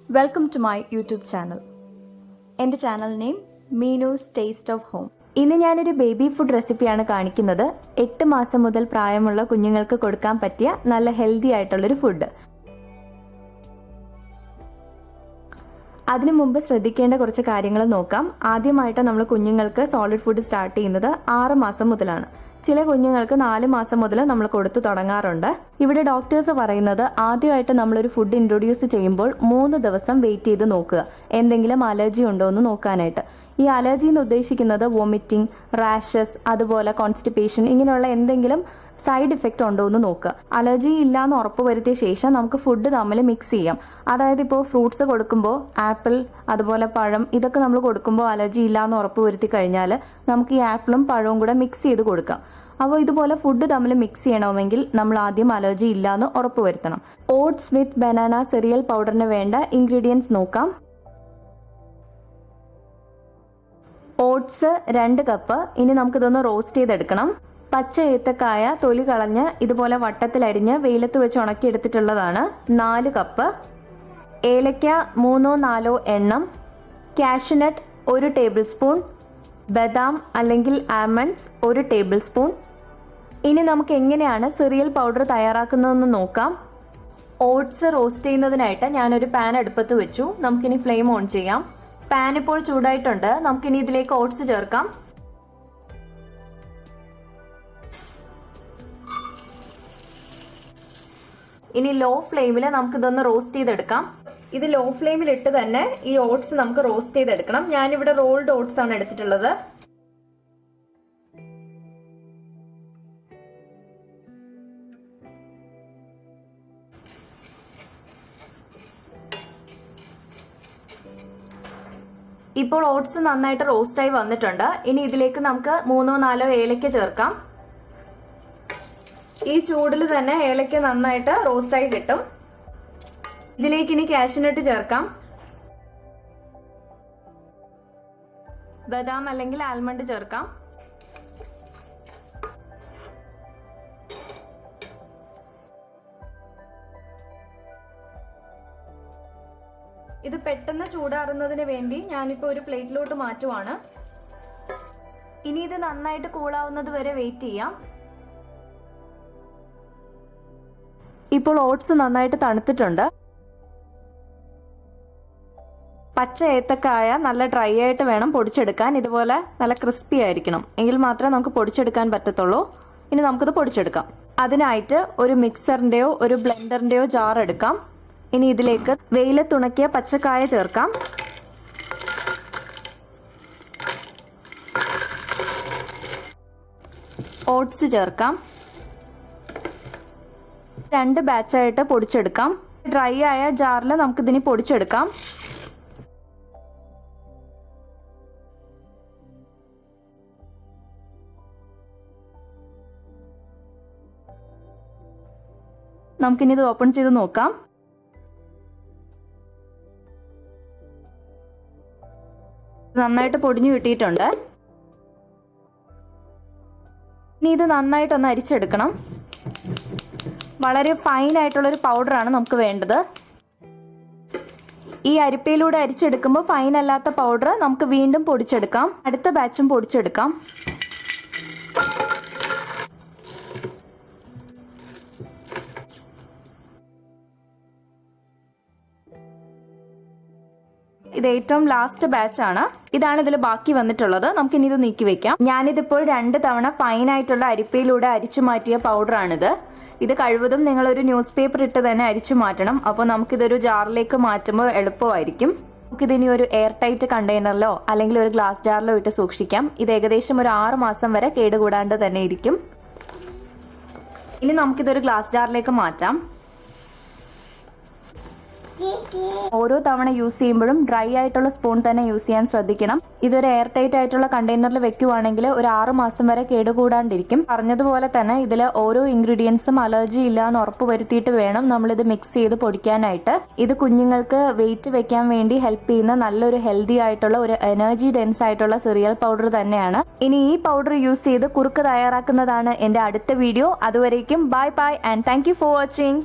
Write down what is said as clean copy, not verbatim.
Welcome to my YouTube channel. എൻ്റെ channel name Meenu's taste of home. ഇന്ന് ഞാനൊരു baby food റെസിപ്പിയാണ് കാണിക്കുന്നത്. 8 മാസം മുതൽ പ്രായമുള്ള കുഞ്ഞുങ്ങൾക്ക് കൊടുക്കാൻ പറ്റിയ നല്ല ഹെൽത്തി ആയിട്ടുള്ളൊരു ഫുഡ്. അതിനു മുമ്പ് ശ്രദ്ധിക്കേണ്ട കുറച്ച് കാര്യങ്ങൾ നോക്കാം. ആദ്യമായിട്ട് നമ്മൾ കുഞ്ഞുങ്ങൾക്ക് സോളിഡ് ഫുഡ് സ്റ്റാർട്ട് ചെയ്യുന്നത് 6 മാസം മുതലാണ്. ചില കുഞ്ഞുങ്ങൾക്ക് 4 മാസം മുതൽ നമ്മൾ കൊടുത്തു തുടങ്ങാറുണ്ട്. ഇവിടെ ഡോക്ടേഴ്സ് പറയുന്നത് ആദ്യമായിട്ട് നമ്മളൊരു ഫുഡ് ഇൻട്രൊഡ്യൂസ് ചെയ്യുമ്പോൾ 3 ദിവസം വെയിറ്റ് ചെയ്ത് നോക്കുക, എന്തെങ്കിലും അലർജി ഉണ്ടോ എന്ന് നോക്കാനായിട്ട്. ഈ അലർജി എന്ന് ഉദ്ദേശിക്കുന്നത് വോമിറ്റിംഗ്, റാഷസ്, അതുപോലെ കോൺസ്റ്റിപ്പേഷൻ, ഇങ്ങനെയുള്ള എന്തെങ്കിലും സൈഡ് ഇഫക്റ്റ് ഉണ്ടോ എന്ന് നോക്കുക. അലർജി ഇല്ലയെന്ന് ഉറപ്പ് വരുത്തിയ ശേഷം നമുക്ക് ഫുഡ് തമ്മിൽ മിക്സ് ചെയ്യാം. അതായത് ഇപ്പോൾ ഫ്രൂട്ട്സ് കൊടുക്കുമ്പോൾ ആപ്പിൾ, അതുപോലെ പഴം, ഇതൊക്കെ നമ്മൾ കൊടുക്കുമ്പോൾ അലർജി ഇല്ലയെന്ന് ഉറപ്പ് വരുത്തി കഴിഞ്ഞാൽ നമുക്ക് ഈ ആപ്പിളും പഴവും കൂടെ മിക്സ് ചെയ്ത് കൊടുക്കാം. അപ്പോൾ ഇതുപോലെ ഫുഡ് തമ്മിൽ മിക്സ് ചെയ്യണമെങ്കിൽ നമ്മൾ ആദ്യം അലർജി ഇല്ലയെന്ന് ഉറപ്പ് വരുത്തണം. ഓട്സ് വിത്ത് ബനാന സെറിയൽ പൗഡറിന് വേണ്ട ഇൻഗ്രീഡിയൻസ് നോക്കാം. Oats 2 cup. ഇനി നമുക്കിതൊന്ന് റോസ്റ്റ് ചെയ്തെടുക്കണം. പച്ച ഏത്തക്കായ തൊലി കളഞ്ഞ് ഇതുപോലെ വട്ടത്തിലരിഞ്ഞ് വെയിലത്ത് വെച്ച് ഉണക്കിയെടുത്തിട്ടുള്ളതാണ് 4 കപ്പ്. ഏലക്ക 3-4 എണ്ണം. Cashew nut 1 table spoon. ബദാം അല്ലെങ്കിൽ ആൽമണ്ട്സ് 1 ടേബിൾ സ്പൂൺ. ഇനി നമുക്ക് എങ്ങനെയാണ് സെറിയൽ പൗഡർ തയ്യാറാക്കുന്നതെന്ന് നോക്കാം. ഓട്സ് റോസ്റ്റ് ചെയ്യുന്നതിനായിട്ട് ഞാനൊരു പാൻ അടുപ്പത്ത് വെച്ചു. നമുക്കിനി ഫ്ലെയിം ഓൺ ചെയ്യാം. പാൻ ഇപ്പോൾ ചൂടായിട്ടുണ്ട്. നമുക്കിനി ഇതിലേക്ക് ഓട്സ് ചേർക്കാം. ഇനി ലോ ഫ്ലെയിമിൽ നമുക്കിതൊന്ന് റോസ്റ്റ് ചെയ്തെടുക്കാം. ഇത് ലോ ഫ്ലെയിമിൽ ഇട്ട് തന്നെ ഈ ഓട്സ് നമുക്ക് റോസ്റ്റ് ചെയ്തെടുക്കണം. ഞാനിവിടെ റോൾഡ് ഓട്സ് ആണ് എടുത്തിട്ടുള്ളത്. ഇപ്പോൾ ഓട്സ് നന്നായിട്ട് റോസ്റ്റായി വന്നിട്ടുണ്ട്. ഇനി ഇതിലേക്ക് നമുക്ക് 3-4 ഏലക്ക ചേർക്കാം. ഈ ചൂടിൽ തന്നെ ഏലക്ക നന്നായിട്ട് റോസ്റ്റായി കിട്ടും. ഇതിലേക്ക് ഇനി കാഷ്യൂനട്ട് ചേർക്കാം. ബദാം അല്ലെങ്കിൽ ആൽമണ്ട് ചേർക്കാം. ഇത് പെട്ടെന്ന് ചൂടാറുന്നതിന് വേണ്ടി ഞാനിപ്പോൾ ഒരു പ്ലേറ്റിലോട്ട് മാറ്റുവാണ്. ഇനി ഇത് നന്നായിട്ട് കൂളാവുന്നത് വരെ വെയിറ്റ് ചെയ്യാം. ഇപ്പോൾ ഓട്സ് നന്നായിട്ട് തണുത്തിട്ടുണ്ട്. പച്ച ഏത്തക്കായ നല്ല ഡ്രൈ ആയിട്ട് വേണം പൊടിച്ചെടുക്കാൻ. ഇതുപോലെ നല്ല ക്രിസ്പി ആയിരിക്കണം, എങ്കിൽ മാത്രമേ നമുക്ക് പൊടിച്ചെടുക്കാൻ പറ്റത്തുള്ളൂ. ഇനി നമുക്കിത് പൊടിച്ചെടുക്കാം. അതിനായിട്ട് ഒരു മിക്സറിൻ്റെയോ ഒരു ബ്ലെൻഡറിൻ്റെയോ ജാർ എടുക്കാം. ഇനി ഇതിലേക്ക് വെയിലത്തുണക്കിയ പച്ചക്കായ ചേർക്കാം. ഓട്സ് ചേർക്കാം. 2 ബാച്ചായിട്ട് പൊടിച്ചെടുക്കാം. ഡ്രൈ ആയ ജാറിൽ നമുക്കിതിനി പൊടിച്ചെടുക്കാം. നമുക്കിനി ഇത് ഓപ്പൺ ചെയ്ത് നോക്കാം. നന്നായിട്ട് പൊടിഞ്ഞു കിട്ടിയിട്ടുണ്ട്. ഇനി ഇത് നന്നായിട്ടൊന്ന് അരിച്ചെടുക്കണം. വളരെ ഫൈൻ ആയിട്ടുള്ളൊരു പൗഡറാണ് നമുക്ക് വേണ്ടത്. ഈ അരിപ്പയിലൂടെ അരിച്ചെടുക്കുമ്പോൾ ഫൈൻ അല്ലാത്ത പൗഡർ നമുക്ക് വീണ്ടും പൊടിച്ചെടുക്കാം. അടുത്ത ബാച്ചും പൊടിച്ചെടുക്കാം. ഇത് ഏറ്റവും ലാസ്റ്റ് ബാച്ചാണ്. ഇതാണ് ഇതിൽ ബാക്കി വന്നിട്ടുള്ളത്. നമുക്കിനി ഇത് നീക്കി വെക്കാം. ഞാനിതിപ്പോൾ 2 തവണ ഫൈൻ ആയിട്ടുള്ള അരിപ്പയിലൂടെ അരിച്ചു മാറ്റിയ പൗഡറാണിത്. ഇത് കഴിവതും നിങ്ങളൊരു ന്യൂസ് പേപ്പർ ഇട്ട് തന്നെ അരിച്ചു മാറ്റണം. അപ്പോൾ നമുക്കിതൊരു ജാറിലേക്ക് മാറ്റുമ്പോൾ എളുപ്പമായിരിക്കും. നമുക്കിതിനി ഒരു എയർ ടൈറ്റ് കണ്ടെയ്നറിലോ അല്ലെങ്കിൽ ഒരു ഗ്ലാസ് ജാറിലോ ഇട്ട് സൂക്ഷിക്കാം. ഇത് ഏകദേശം ഒരു 6 മാസം വരെ കേടുകൂടാണ്ട് തന്നെ ഇരിക്കും. ഇനി നമുക്കിതൊരു ഗ്ലാസ് ജാറിലേക്ക് മാറ്റാം. ഓരോ തവണ യൂസ് ചെയ്യുമ്പോഴും ഡ്രൈ ആയിട്ടുള്ള സ്പൂൺ തന്നെ യൂസ് ചെയ്യാൻ ശ്രദ്ധിക്കണം. ഇതൊരു എയർ ടൈറ്റ് ആയിട്ടുള്ള കണ്ടെയ്നറിൽ വെക്കുവാണെങ്കിൽ ഒരു 6 മാസം വരെ കേടുകൂടാണ്ടിരിക്കും. പറഞ്ഞതുപോലെ തന്നെ ഇതിൽ ഓരോ ഇൻഗ്രീഡിയൻസും അലർജി ഇല്ല എന്ന് ഉറപ്പ് വരുത്തിയിട്ട് വേണം നമ്മളിത് മിക്സ് ചെയ്ത് പൊടിക്കാനായിട്ട്. ഇത് കുഞ്ഞുങ്ങൾക്ക് വെയിറ്റ് വെക്കാൻ വേണ്ടി ഹെൽപ്പ് ചെയ്യുന്ന നല്ലൊരു ഹെൽത്തി ആയിട്ടുള്ള ഒരു എനർജി ഡെൻസ് ആയിട്ടുള്ള സെറിയൽ പൗഡർ തന്നെയാണ്. ഇനി ഈ പൗഡർ യൂസ് ചെയ്ത് കുറുക്ക് തയ്യാറാക്കുന്നതാണ് എൻ്റെ അടുത്ത വീഡിയോ. അതുവരേക്കും bye bye and thank you for watching.